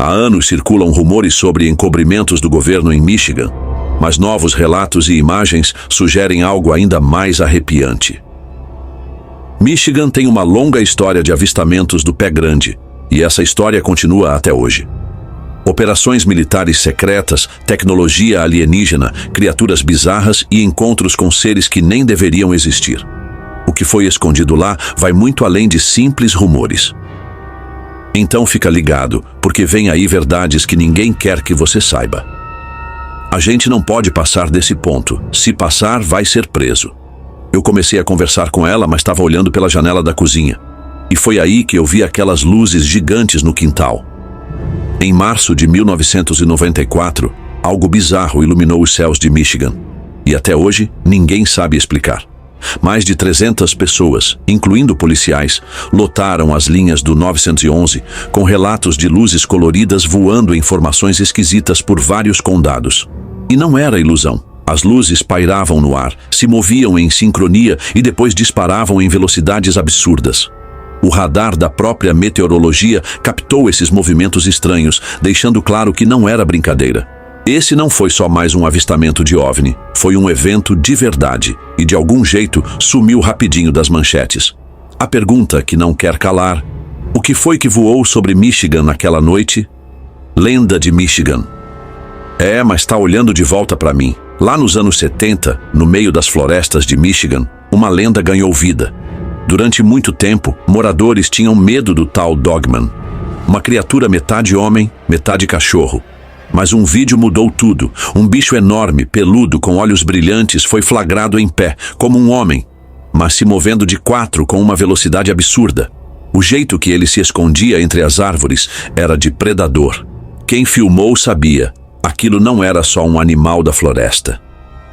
Há anos circulam rumores sobre encobrimentos do governo em Michigan, mas novos relatos e imagens sugerem algo ainda mais arrepiante. Michigan tem uma longa história de avistamentos do pé grande, e essa história continua até hoje. Operações militares secretas, tecnologia alienígena, criaturas bizarras e encontros com seres que nem deveriam existir. O que foi escondido lá vai muito além de simples rumores. Então fica ligado, porque vem aí verdades que ninguém quer que você saiba. A gente não pode passar desse ponto. Se passar, vai ser preso. Eu comecei a conversar com ela, mas estava olhando pela janela da cozinha. E foi aí que eu vi aquelas luzes gigantes no quintal. Em março de 1994, algo bizarro iluminou os céus de Michigan. E até hoje, ninguém sabe explicar. Mais de 300 pessoas, incluindo policiais, lotaram as linhas do 911 com relatos de luzes coloridas voando em formações esquisitas por vários condados. E não era ilusão. As luzes pairavam no ar, se moviam em sincronia e depois disparavam em velocidades absurdas. O radar da própria meteorologia captou esses movimentos estranhos, deixando claro que não era brincadeira. Esse não foi só mais um avistamento de OVNI, foi um evento de verdade e de algum jeito sumiu rapidinho das manchetes. A pergunta que não quer calar: o que foi que voou sobre Michigan naquela noite? Lenda de Michigan. Mas tá olhando de volta para mim. Lá nos anos 70, no meio das florestas de Michigan, uma lenda ganhou vida. Durante muito tempo, moradores tinham medo do tal Dogman, uma criatura metade homem, metade cachorro. Mas um vídeo mudou tudo. Um bicho enorme, peludo, com olhos brilhantes, foi flagrado em pé, como um homem, mas se movendo de quatro com uma velocidade absurda. O jeito que ele se escondia entre as árvores era de predador. Quem filmou sabia, aquilo não era só um animal da floresta.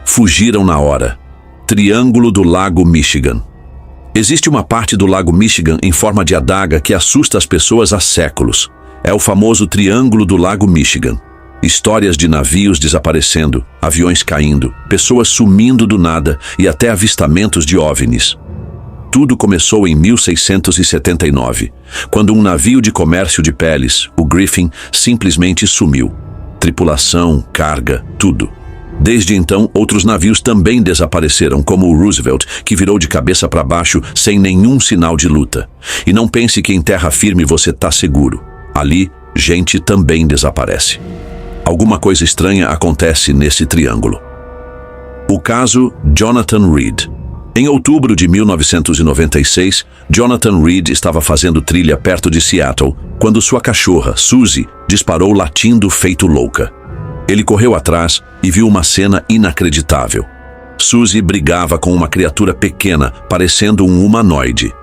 Fugiram na hora. Triângulo do Lago Michigan. Existe uma parte do Lago Michigan em forma de adaga que assusta as pessoas há séculos. É o famoso Triângulo do Lago Michigan. Histórias de navios desaparecendo, aviões caindo, pessoas sumindo do nada e até avistamentos de OVNIs. Tudo começou em 1679, quando um navio de comércio de peles, o Griffin, simplesmente sumiu. Tripulação, carga, tudo. Desde então, outros navios também desapareceram, como o Roosevelt, que virou de cabeça para baixo sem nenhum sinal de luta. E não pense que em terra firme você está seguro. Ali, gente também desaparece. Alguma coisa estranha acontece nesse triângulo. O caso Jonathan Reed. Em outubro de 1996, Jonathan Reed estava fazendo trilha perto de Seattle, quando sua cachorra, Suzy, disparou latindo feito louca. Ele correu atrás e viu uma cena inacreditável. Suzy brigava com uma criatura pequena, parecendo um humanoide.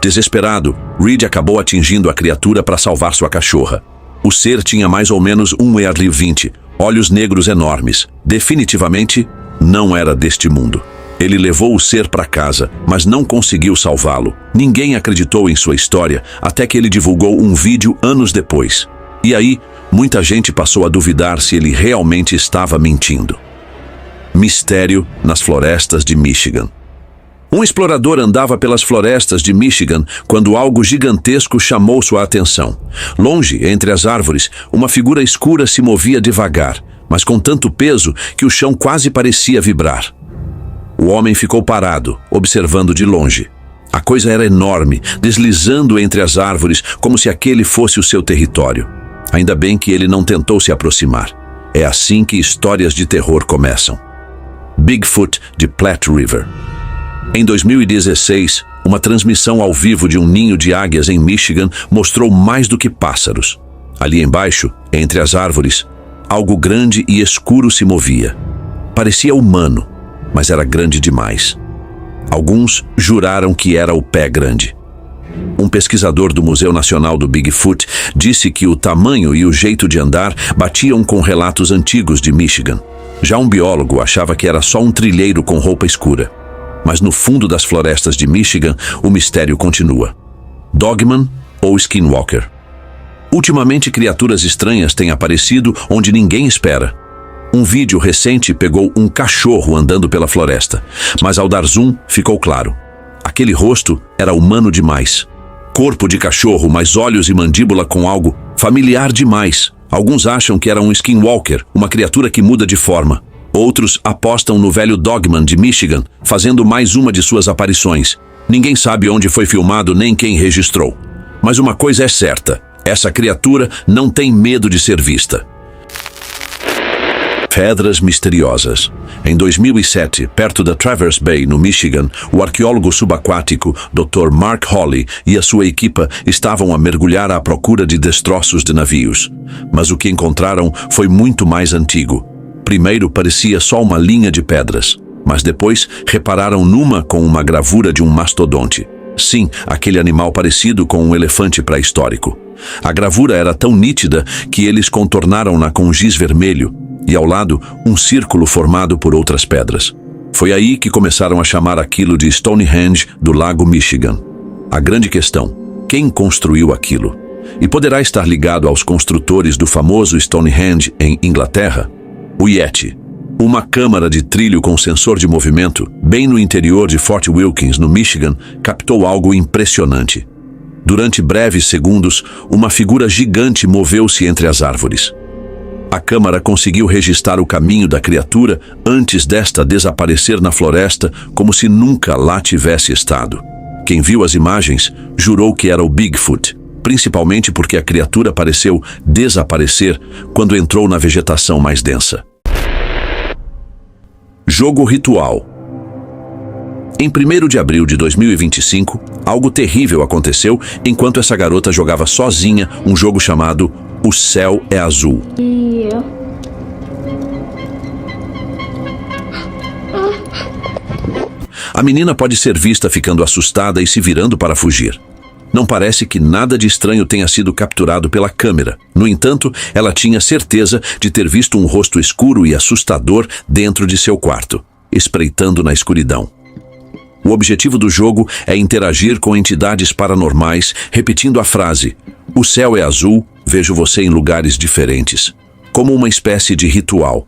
Desesperado, Reed acabou atingindo a criatura para salvar sua cachorra. O ser tinha mais ou menos 1,20 m, olhos negros enormes. Definitivamente, não era deste mundo. Ele levou o ser para casa, mas não conseguiu salvá-lo. Ninguém acreditou em sua história, até que ele divulgou um vídeo anos depois. E aí, muita gente passou a duvidar se ele realmente estava mentindo. Mistério nas florestas de Michigan. Um explorador andava pelas florestas de Michigan quando algo gigantesco chamou sua atenção. Longe, entre as árvores, uma figura escura se movia devagar, mas com tanto peso que o chão quase parecia vibrar. O homem ficou parado, observando de longe. A coisa era enorme, deslizando entre as árvores como se aquele fosse o seu território. Ainda bem que ele não tentou se aproximar. É assim que histórias de terror começam. Bigfoot de Platte River. Em 2016, uma transmissão ao vivo de um ninho de águias em Michigan mostrou mais do que pássaros. Ali embaixo, entre as árvores, algo grande e escuro se movia. Parecia humano, mas era grande demais. Alguns juraram que era o pé grande. Um pesquisador do Museu Nacional do Bigfoot disse que o tamanho e o jeito de andar batiam com relatos antigos de Michigan. Já um biólogo achava que era só um trilheiro com roupa escura. Mas no fundo das florestas de Michigan, o mistério continua. Dogman ou Skinwalker? Ultimamente, criaturas estranhas têm aparecido onde ninguém espera. Um vídeo recente pegou um cachorro andando pela floresta, mas ao dar zoom, ficou claro. Aquele rosto era humano demais. Corpo de cachorro, mas olhos e mandíbula com algo familiar demais, Alguns acham que era um skinwalker, uma criatura que muda de forma. Outros apostam no velho Dogman de Michigan, fazendo mais uma de suas aparições. Ninguém sabe onde foi filmado nem quem registrou. Mas uma coisa é certa, essa criatura não tem medo de ser vista. Pedras misteriosas. Em 2007, perto da Traverse Bay, no Michigan, o arqueólogo subaquático Dr. Mark Hawley e a sua equipa estavam a mergulhar à procura de destroços de navios. Mas o que encontraram foi muito mais antigo. Primeiro parecia só uma linha de pedras, mas depois repararam numa com uma gravura de um mastodonte. Sim, aquele animal parecido com um elefante pré-histórico. A gravura era tão nítida que eles contornaram-na com giz vermelho, e ao lado, um círculo formado por outras pedras. Foi aí que começaram a chamar aquilo de Stonehenge do Lago Michigan. A grande questão: quem construiu aquilo? E poderá estar ligado aos construtores do famoso Stonehenge em Inglaterra? O Yeti, uma câmara de trilho com sensor de movimento, bem no interior de Fort Wilkins, no Michigan, captou algo impressionante. Durante breves segundos, uma figura gigante moveu-se entre as árvores. A câmara conseguiu registrar o caminho da criatura antes desta desaparecer na floresta, como se nunca lá tivesse estado. Quem viu as imagens jurou que era o Bigfoot, principalmente porque a criatura pareceu desaparecer quando entrou na vegetação mais densa. Jogo ritual. Em 1º de abril de 2025, algo terrível aconteceu enquanto essa garota jogava sozinha um jogo chamado O Céu é Azul. A menina pode ser vista ficando assustada e se virando para fugir. Não parece que nada de estranho tenha sido capturado pela câmera. No entanto, ela tinha certeza de ter visto um rosto escuro e assustador dentro de seu quarto, espreitando na escuridão. O objetivo do jogo é interagir com entidades paranormais, repetindo a frase: "O céu é azul, vejo você em lugares diferentes", como uma espécie de ritual.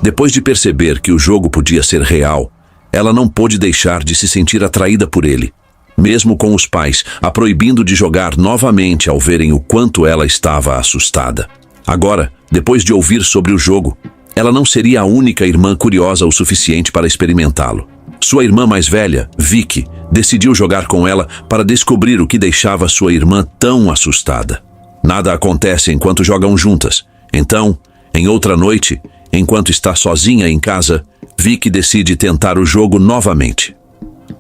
Depois de perceber que o jogo podia ser real, ela não pôde deixar de se sentir atraída por ele, mesmo com os pais a proibindo de jogar novamente ao verem o quanto ela estava assustada. Agora, depois de ouvir sobre o jogo, ela não seria a única irmã curiosa o suficiente para experimentá-lo. Sua irmã mais velha, Vicky, decidiu jogar com ela para descobrir o que deixava sua irmã tão assustada. Nada acontece enquanto jogam juntas. Então, em outra noite, enquanto está sozinha em casa, Vicky decide tentar o jogo novamente.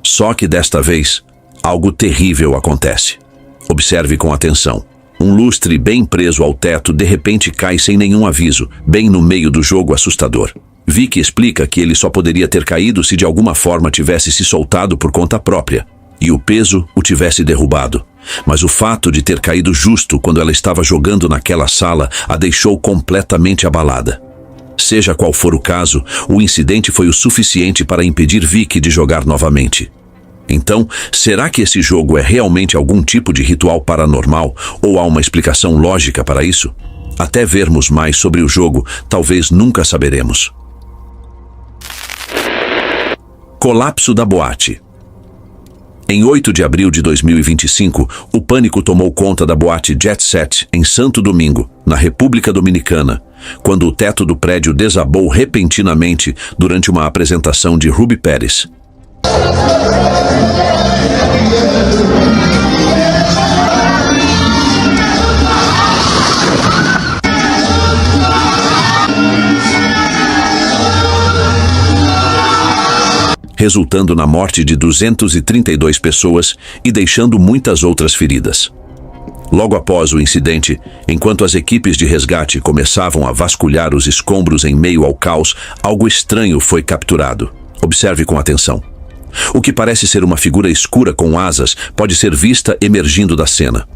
Só que desta vez, algo terrível acontece. Observe com atenção. Um lustre bem preso ao teto de repente cai sem nenhum aviso, bem no meio do jogo assustador. Vicky explica que ele só poderia ter caído se de alguma forma tivesse se soltado por conta própria, e o peso o tivesse derrubado. Mas o fato de ter caído justo quando ela estava jogando naquela sala a deixou completamente abalada. Seja qual for o caso, o incidente foi o suficiente para impedir Vicky de jogar novamente. Então, será que esse jogo é realmente algum tipo de ritual paranormal ou há uma explicação lógica para isso? Até vermos mais sobre o jogo, talvez nunca saberemos. Colapso da boate. Em 8 de abril de 2025, o pânico tomou conta da boate Jet Set em Santo Domingo, na República Dominicana, quando o teto do prédio desabou repentinamente durante uma apresentação de Ruby Pérez. Resultando na morte de 232 pessoas e deixando muitas outras feridas. Logo após o incidente, enquanto as equipes de resgate começavam a vasculhar os escombros em meio ao caos, algo estranho foi capturado. Observe com atenção. O que parece ser uma figura escura com asas pode ser vista emergindo da cena.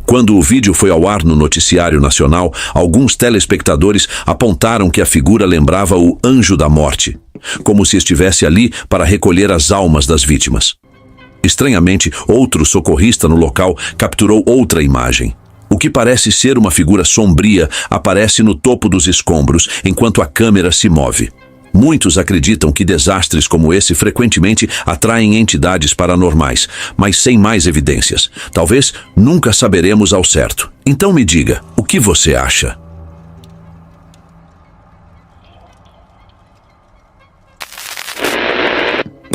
Quando o vídeo foi ao ar no noticiário nacional, alguns telespectadores apontaram que a figura lembrava o Anjo da Morte, como se estivesse ali para recolher as almas das vítimas. Estranhamente, outro socorrista no local capturou outra imagem. O que parece ser uma figura sombria aparece no topo dos escombros enquanto a câmera se move. Muitos acreditam que desastres como esse frequentemente atraem entidades paranormais, mas sem mais evidências. Talvez nunca saberemos ao certo. Então me diga, o que você acha?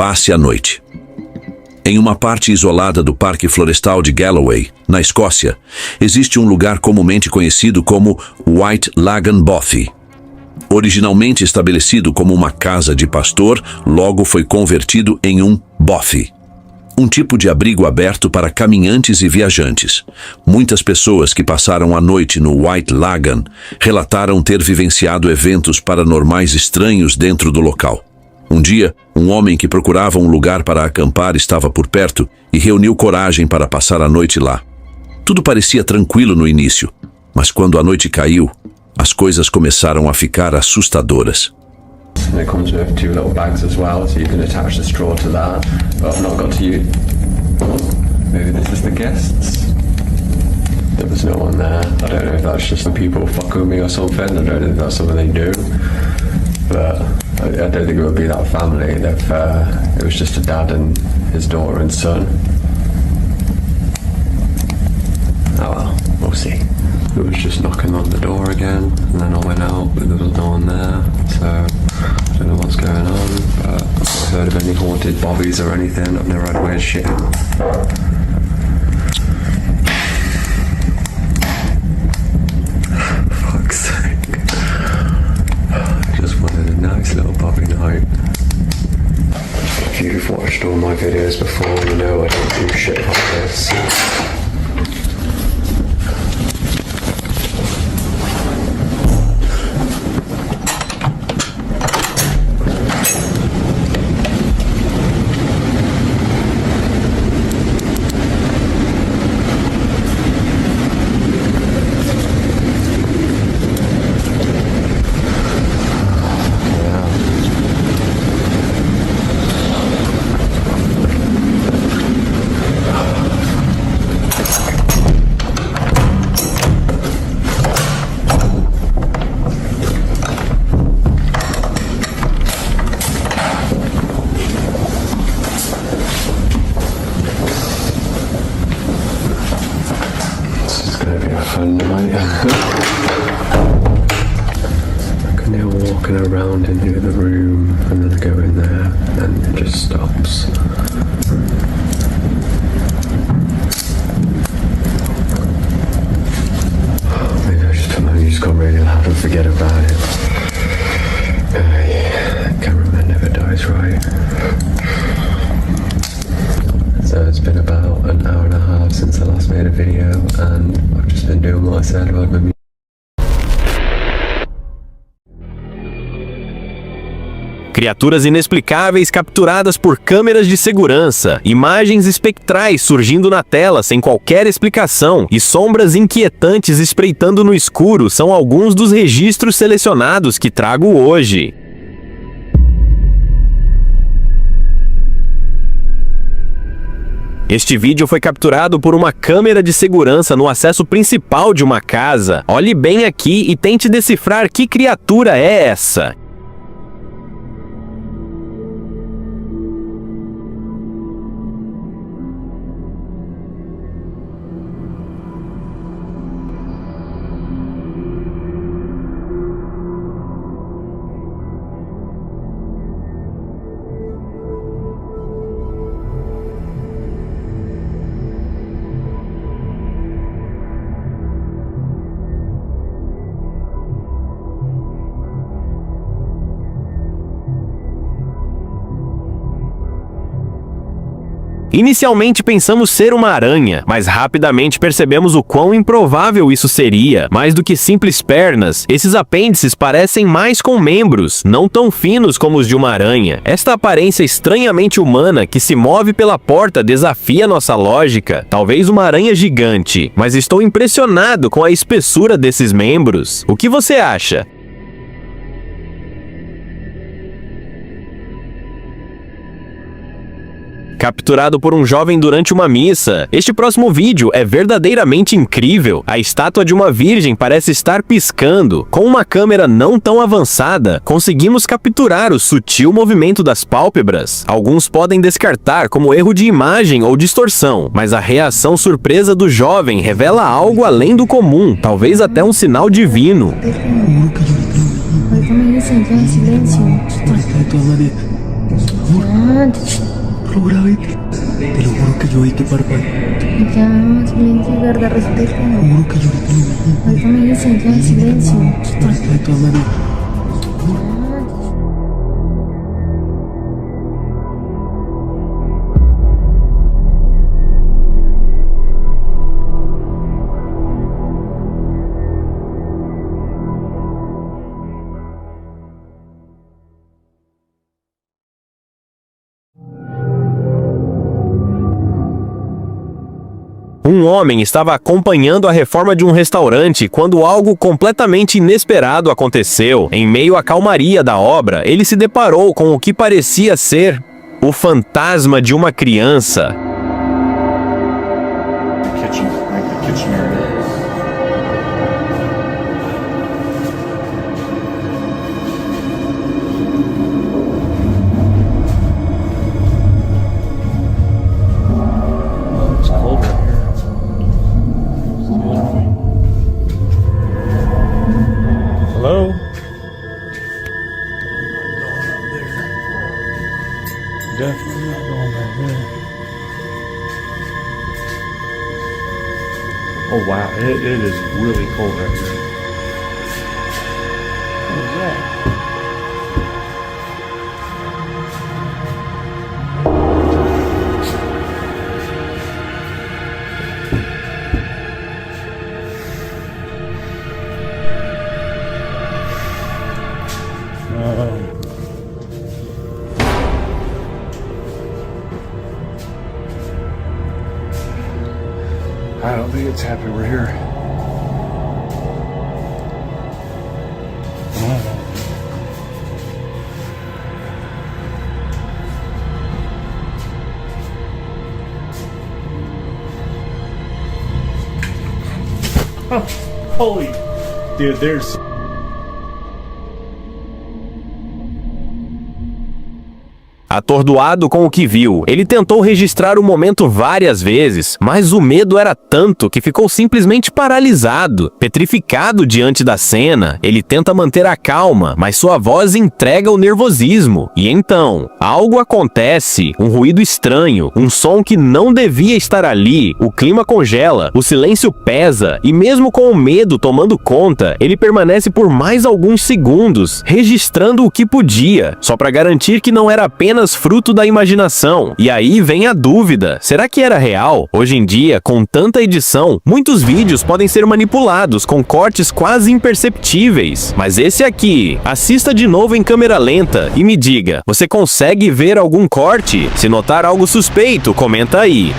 passe a noite. Em uma parte isolada do Parque Florestal de Galloway, na Escócia, existe um lugar comumente conhecido como White Lagan Bothy. Originalmente estabelecido como uma casa de pastor, logo foi convertido em um bothy, um tipo de abrigo aberto para caminhantes e viajantes. Muitas pessoas que passaram a noite no White Lagan relataram ter vivenciado eventos paranormais estranhos dentro do local. Um dia, um homem que procurava um lugar para acampar estava por perto e reuniu coragem para passar a noite lá. Tudo parecia tranquilo no início, mas quando a noite caiu, as coisas começaram a ficar assustadoras. It comes with 2 little bags as well, so you can attach the straw to that. But I've not got to use. Maybe this is the guests. There was no one there. I don't know if that's just some people fuck with me or something. I don't know if that's something they do. But I don't think it would be that family. It was just a dad and his daughter and son. Oh well, we'll see. It was just knocking on the door again, and then I went out, but there was no one there, so I don't know what's going on, but I've not heard of any haunted bobbies or anything. I've never had weird shit. Fuck's sake. I just wanted a nice little bobby night. If you've watched all my videos before, you know I don't do shit like this. Fun night. I can hear walking around into the room and then I go in there and it just stops. Maybe I just turn my music on really loud and forget about it. Yeah, cameraman never dies right. So it's been about an hour and a half since I last made a video and I've just been doing what I said about my music. Criaturas inexplicáveis capturadas por câmeras de segurança, imagens espectrais surgindo na tela sem qualquer explicação e sombras inquietantes espreitando no escuro são alguns dos registros selecionados que trago hoje. Este vídeo foi capturado por uma câmera de segurança no acesso principal de uma casa. Olhe bem aqui e tente decifrar que criatura é essa. Inicialmente pensamos ser uma aranha, mas rapidamente percebemos o quão improvável isso seria. Mais do que simples pernas, esses apêndices parecem mais com membros, não tão finos como os de uma aranha. Esta aparência estranhamente humana que se move pela porta desafia nossa lógica. Talvez uma aranha gigante, mas estou impressionado com a espessura desses membros. O que você acha? Capturado por um jovem durante uma missa. Este próximo vídeo é verdadeiramente incrível. A estátua de uma virgem parece estar piscando. Com uma câmera não tão avançada, conseguimos capturar o sutil movimento das pálpebras. Alguns podem descartar como erro de imagem ou distorção, mas a reação surpresa do jovem revela algo além do comum, talvez até um sinal divino. Lo grabé. Te lo juro que yo vi que parpadeó. Ya, silencio, guarda respeto. Juro que yo ahorita lo vi. Ahorita me dicen, ya, silencio. Respeto, María. Um homem estava acompanhando a reforma de um restaurante quando algo completamente inesperado aconteceu. Em meio à calmaria da obra, ele se deparou com o que parecia ser o fantasma de uma criança. Hello? Definitely not going back there. Oh wow, it is really cold right here. What is that? I don't think it's happy we're here. Oh, holy, dude, there's... Atordoado com o que viu, ele tentou registrar o momento várias vezes, mas o medo era tanto que ficou simplesmente paralisado, petrificado diante da cena. Ele tenta manter a calma, mas sua voz entrega o nervosismo. E então, algo acontece, um ruído estranho, um som que não devia estar ali, o clima congela, o silêncio pesa, e mesmo com o medo tomando conta, ele permanece por mais alguns segundos, registrando o que podia, só para garantir que não era apenas fruto da imaginação. E aí vem a dúvida, será que era real? Hoje em dia, com tanta edição, muitos vídeos podem ser manipulados com cortes quase imperceptíveis. Mas esse aqui, assista de novo em câmera lenta e me diga, você consegue ver algum corte? Se notar algo suspeito, comenta aí.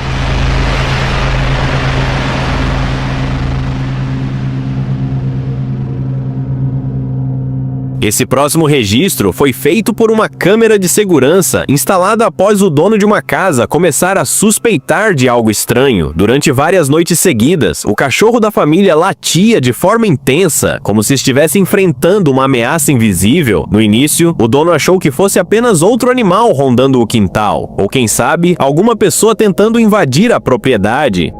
Esse próximo registro foi feito por uma câmera de segurança instalada após o dono de uma casa começar a suspeitar de algo estranho. Durante várias noites seguidas, o cachorro da família latia de forma intensa, como se estivesse enfrentando uma ameaça invisível. No início, o dono achou que fosse apenas outro animal rondando o quintal, ou quem sabe, alguma pessoa tentando invadir a propriedade.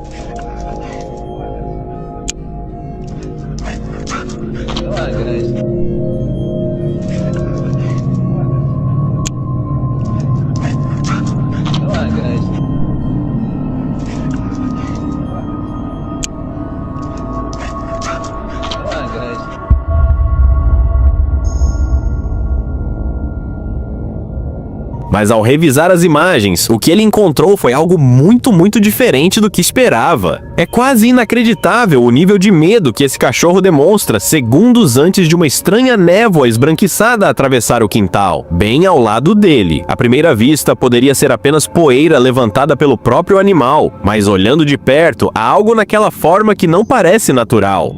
Mas ao revisar as imagens, o que ele encontrou foi algo muito diferente do que esperava. É quase inacreditável o nível de medo que esse cachorro demonstra segundos antes de uma estranha névoa esbranquiçada atravessar o quintal, bem ao lado dele. À primeira vista, poderia ser apenas poeira levantada pelo próprio animal, mas olhando de perto, há algo naquela forma que não parece natural.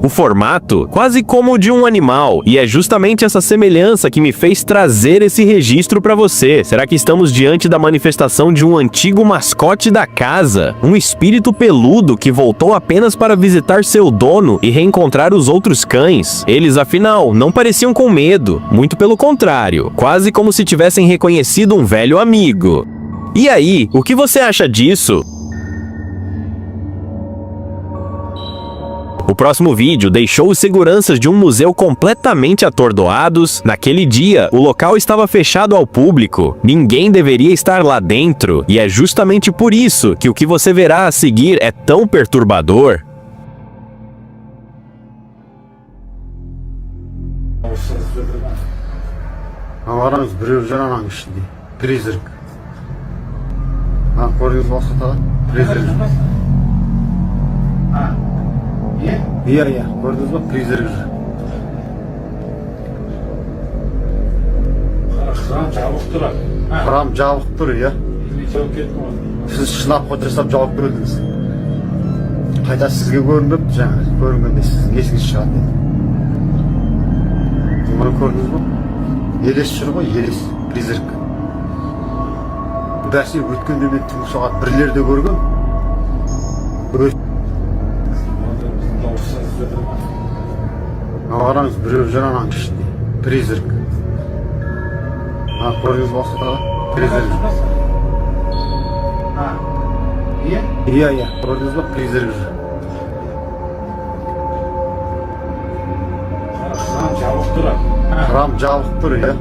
O formato, quase como o de um animal, e é justamente essa semelhança que me fez trazer esse registro para você. Será que estamos diante da manifestação de um antigo mascote da casa? Um espírito peludo que voltou apenas para visitar seu dono e reencontrar os outros cães? Eles, afinal, não pareciam com medo, muito pelo contrário, quase como se tivessem reconhecido um velho amigo. E aí, o que você acha disso? O próximo vídeo deixou os seguranças de um museu completamente atordoados. Naquele dia, o local estava fechado ao público. Ninguém deveria estar lá dentro, e é justamente por isso que o que você verá a seguir é tão perturbador. Avarаңыз біреу жаранаң ішінде призрак. Көрдіңіз бе осында призрак. Иә, көрдіңіз бе призрак. Храм жабық тұр, иә. Сіз шынап қот жасап жауап бердіңіз. Қайта сізге көрінбепті жаңа, көрінгенде сіздің есіңіз шығады. Мұны көрдіңіз бе? Елес жүр ғой, елес, призрак. Бәрсе өткенде мен түнгі сағат 1-лерде көргем. Қараңыз, біреу жаранаң ішінде, призрак. Көрдіңіз бе осында призрак. Иә, көрдіңіз бе призрак. Храм жабық тұр, иә.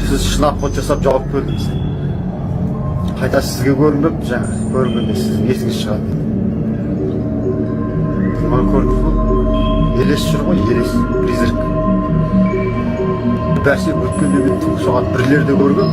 Сіз шынап қот жасап жауап бердіңіз. Қайта сізге көрінбепті жаңа, көрінгенде сіздің есіңіз шығады. Мұны көрдіңіз бе? Елес жүр ғой, елес, призрак. Бәрсе өткенде мен түнгі сағат 1-лерде көргем.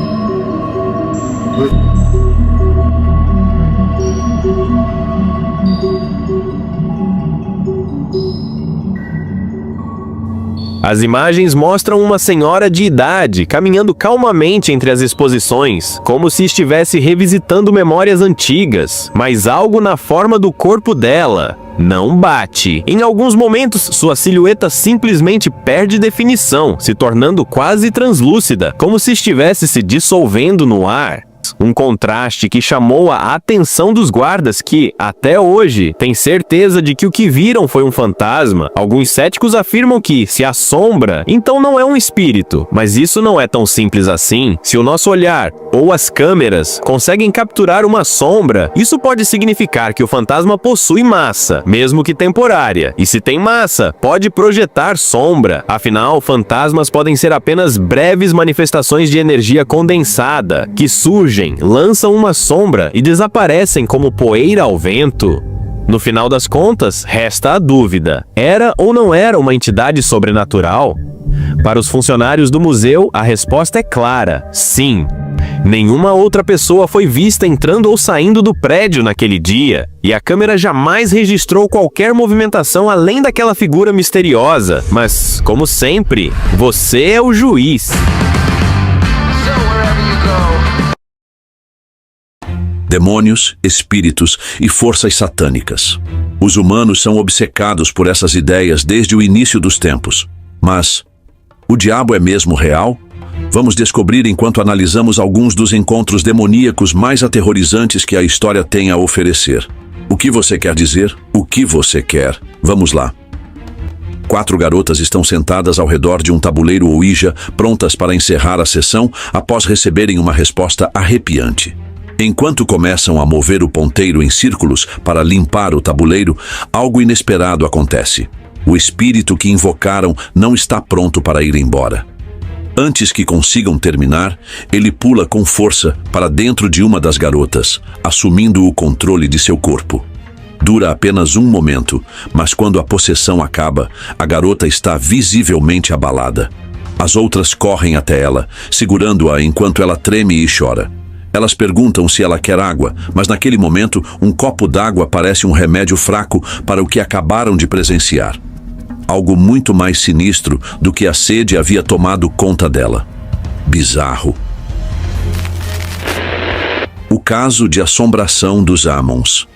As imagens mostram uma senhora de idade caminhando calmamente entre as exposições, como se estivesse revisitando memórias antigas, mas algo na forma do corpo dela não bate. Em alguns momentos, sua silhueta simplesmente perde definição, se tornando quase translúcida, como se estivesse se dissolvendo no ar. Um contraste que chamou a atenção dos guardas que, até hoje, têm certeza de que o que viram foi um fantasma. Alguns céticos afirmam que, se assombra, então não é um espírito. Mas isso não é tão simples assim. Se o nosso olhar ou as câmeras conseguem capturar uma sombra, isso pode significar que o fantasma possui massa, mesmo que temporária. E se tem massa, pode projetar sombra. Afinal, fantasmas podem ser apenas breves manifestações de energia condensada, que surgem, lançam uma sombra e desaparecem como poeira ao vento. No final das contas, resta a dúvida: era ou não era uma entidade sobrenatural? Para os funcionários do museu, a resposta é clara: sim. Nenhuma outra pessoa foi vista entrando ou saindo do prédio naquele dia, e a câmera jamais registrou qualquer movimentação além daquela figura misteriosa. Mas, como sempre, você é o juiz. Demônios, espíritos e forças satânicas. Os humanos são obcecados por essas ideias desde o início dos tempos. Mas o diabo é mesmo real? Vamos descobrir enquanto analisamos alguns dos encontros demoníacos mais aterrorizantes que a história tem a oferecer. O que você quer dizer? O que você quer? Vamos lá. 4 garotas estão sentadas ao redor de um tabuleiro Ouija, prontas para encerrar a sessão após receberem uma resposta arrepiante. Enquanto começam a mover o ponteiro em círculos para limpar o tabuleiro, algo inesperado acontece. O espírito que invocaram não está pronto para ir embora. Antes que consigam terminar, ele pula com força para dentro de uma das garotas, assumindo o controle de seu corpo. Dura apenas um momento, mas quando a possessão acaba, a garota está visivelmente abalada. As outras correm até ela, segurando-a enquanto ela treme e chora. Elas perguntam se ela quer água, mas naquele momento, um copo d'água parece um remédio fraco para o que acabaram de presenciar. Algo muito mais sinistro do que a sede havia tomado conta dela. Bizarro. O caso de assombração dos Ammons.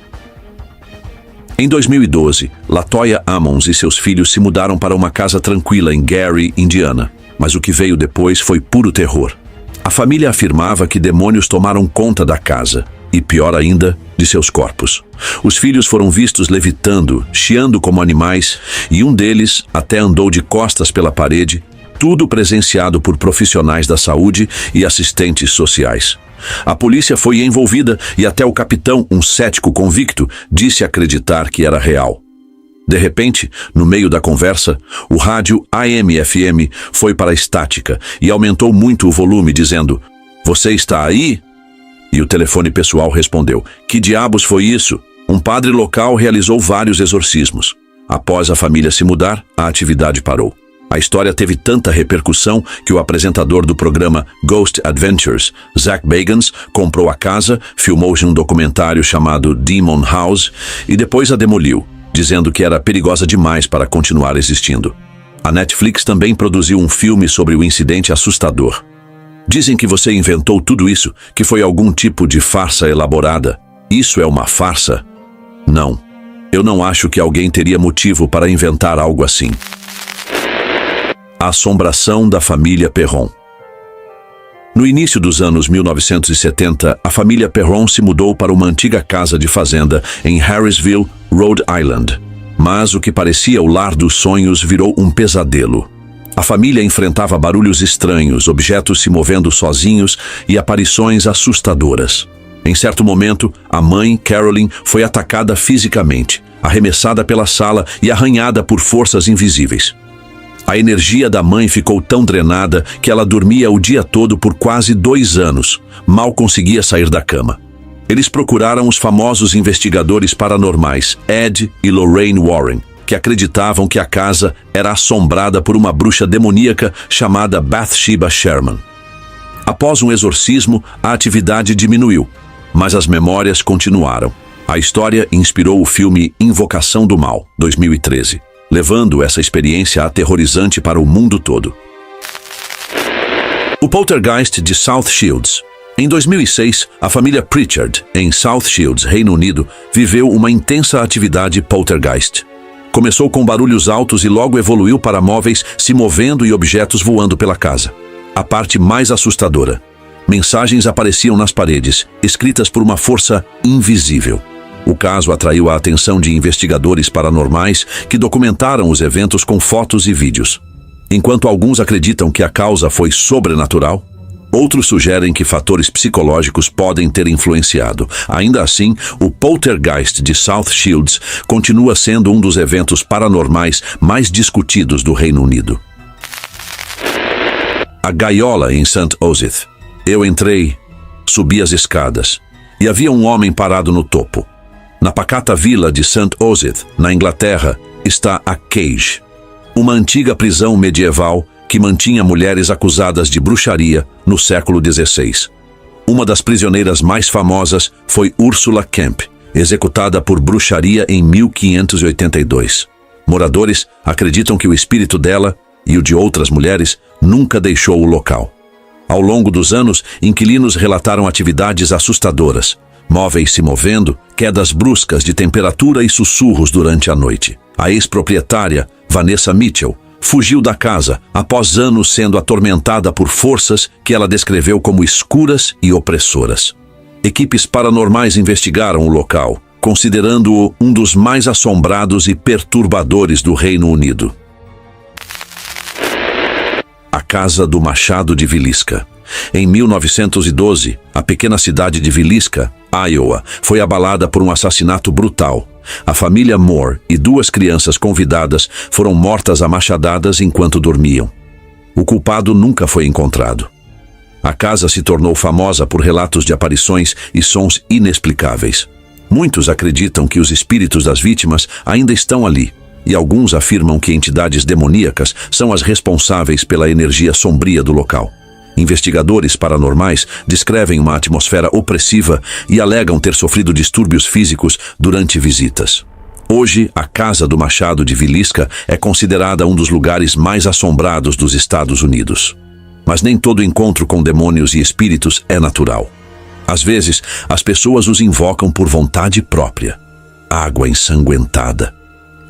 Em 2012, Latoya Ammons e seus filhos se mudaram para uma casa tranquila em Gary, Indiana. Mas o que veio depois foi puro terror. A família afirmava que demônios tomaram conta da casa, e pior ainda, de seus corpos. Os filhos foram vistos levitando, chiando como animais, e um deles até andou de costas pela parede, tudo presenciado por profissionais da saúde e assistentes sociais. A polícia foi envolvida e até o capitão, um cético convicto, disse acreditar que era real. De repente, no meio da conversa, o rádio AM/FM foi para a estática e aumentou muito o volume, dizendo: "Você está aí?" E o telefone pessoal respondeu: "Que diabos foi isso?" Um padre local realizou vários exorcismos. Após a família se mudar, a atividade parou. A história teve tanta repercussão que o apresentador do programa Ghost Adventures, Zach Bagans, comprou a casa, filmou um documentário chamado Demon House e depois a demoliu, dizendo que era perigosa demais para continuar existindo. A Netflix também produziu um filme sobre o incidente assustador. Dizem que você inventou tudo isso, que foi algum tipo de farsa elaborada. Isso é uma farsa? Não. Eu não acho que alguém teria motivo para inventar algo assim. A assombração da família Perron. No início dos anos 1970, a família Perron se mudou para uma antiga casa de fazenda em Harrisville, Rhode Island. Mas o que parecia o lar dos sonhos virou um pesadelo. A família enfrentava barulhos estranhos, objetos se movendo sozinhos e aparições assustadoras. Em certo momento, a mãe, Carolyn, foi atacada fisicamente, arremessada pela sala e arranhada por forças invisíveis. A energia da mãe ficou tão drenada que ela dormia o dia todo por quase 2 anos. Mal conseguia sair da cama. Eles procuraram os famosos investigadores paranormais, Ed e Lorraine Warren, que acreditavam que a casa era assombrada por uma bruxa demoníaca chamada Bathsheba Sherman. Após um exorcismo, a atividade diminuiu, mas as memórias continuaram. A história inspirou o filme Invocação do Mal, 2013. Levando essa experiência aterrorizante para o mundo todo. O Poltergeist de South Shields. Em 2006, a família Pritchard, em South Shields, Reino Unido, viveu uma intensa atividade poltergeist. Começou com barulhos altos e logo evoluiu para móveis se movendo e objetos voando pela casa. A parte mais assustadora: mensagens apareciam nas paredes, escritas por uma força invisível. O caso atraiu a atenção de investigadores paranormais que documentaram os eventos com fotos e vídeos. Enquanto alguns acreditam que a causa foi sobrenatural, outros sugerem que fatores psicológicos podem ter influenciado. Ainda assim, o Poltergeist de South Shields continua sendo um dos eventos paranormais mais discutidos do Reino Unido. A gaiola em St. Osyth. Eu entrei, subi as escadas, e havia um homem parado no topo. Na pacata vila de St. Osyth, na Inglaterra, está a Cage, uma antiga prisão medieval que mantinha mulheres acusadas de bruxaria no século XVI. Uma das prisioneiras mais famosas foi Ursula Kemp, executada por bruxaria em 1582. Moradores acreditam que o espírito dela e o de outras mulheres nunca deixou o local. Ao longo dos anos, inquilinos relataram atividades assustadoras, móveis se movendo, quedas bruscas de temperatura e sussurros durante a noite. A ex-proprietária, Vanessa Mitchell, fugiu da casa após anos sendo atormentada por forças que ela descreveu como escuras e opressoras. Equipes paranormais investigaram o local, considerando-o um dos mais assombrados e perturbadores do Reino Unido. A Casa do Machado de Villisca. Em 1912, a pequena cidade de Villisca, Iowa, foi abalada por um assassinato brutal. A família Moore e 2 crianças convidadas foram mortas a machadadas enquanto dormiam. O culpado nunca foi encontrado. A casa se tornou famosa por relatos de aparições e sons inexplicáveis. Muitos acreditam que os espíritos das vítimas ainda estão ali, e alguns afirmam que entidades demoníacas são as responsáveis pela energia sombria do local. Investigadores paranormais descrevem uma atmosfera opressiva e alegam ter sofrido distúrbios físicos durante visitas. Hoje, a Casa do Machado de Villisca é considerada um dos lugares mais assombrados dos Estados Unidos. Mas nem todo encontro com demônios e espíritos é natural. Às vezes, as pessoas os invocam por vontade própria. Água ensanguentada.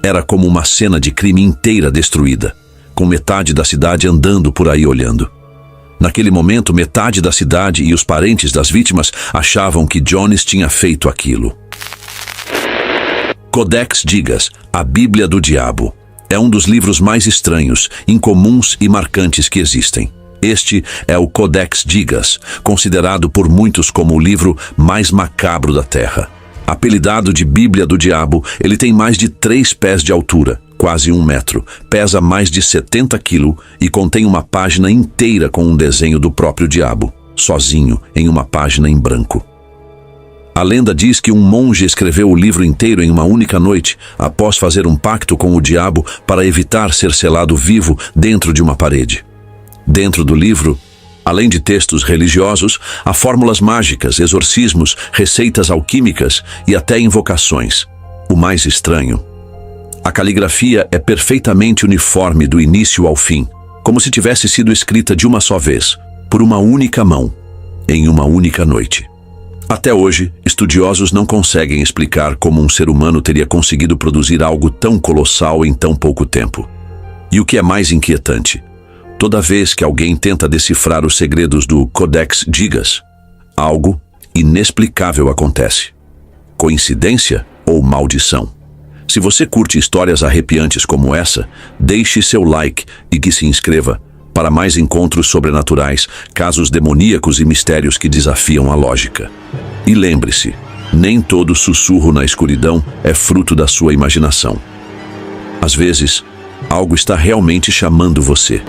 Era como uma cena de crime inteira destruída, com metade da cidade andando por aí olhando. Naquele momento, metade da cidade e os parentes das vítimas achavam que Jones tinha feito aquilo. Codex Gigas, a Bíblia do Diabo. É um dos livros mais estranhos, incomuns e marcantes que existem. Este é o Codex Gigas, considerado por muitos como o livro mais macabro da Terra. Apelidado de Bíblia do Diabo, ele tem mais de 3 pés de altura, quase 1 metro, pesa mais de 70 quilos e contém uma página inteira com um desenho do próprio diabo, sozinho, em uma página em branco. A lenda diz que um monge escreveu o livro inteiro em uma única noite, após fazer um pacto com o diabo para evitar ser selado vivo dentro de uma parede. Dentro do livro, além de textos religiosos, há fórmulas mágicas, exorcismos, receitas alquímicas e até invocações. O mais estranho: a caligrafia é perfeitamente uniforme do início ao fim, como se tivesse sido escrita de uma só vez, por uma única mão, em uma única noite. Até hoje, estudiosos não conseguem explicar como um ser humano teria conseguido produzir algo tão colossal em tão pouco tempo. E o que é mais inquietante: toda vez que alguém tenta decifrar os segredos do Codex Gigas, algo inexplicável acontece. Coincidência ou maldição? Se você curte histórias arrepiantes como essa, deixe seu like e que se inscreva para mais encontros sobrenaturais, casos demoníacos e mistérios que desafiam a lógica. E lembre-se, nem todo sussurro na escuridão é fruto da sua imaginação. Às vezes, algo está realmente chamando você.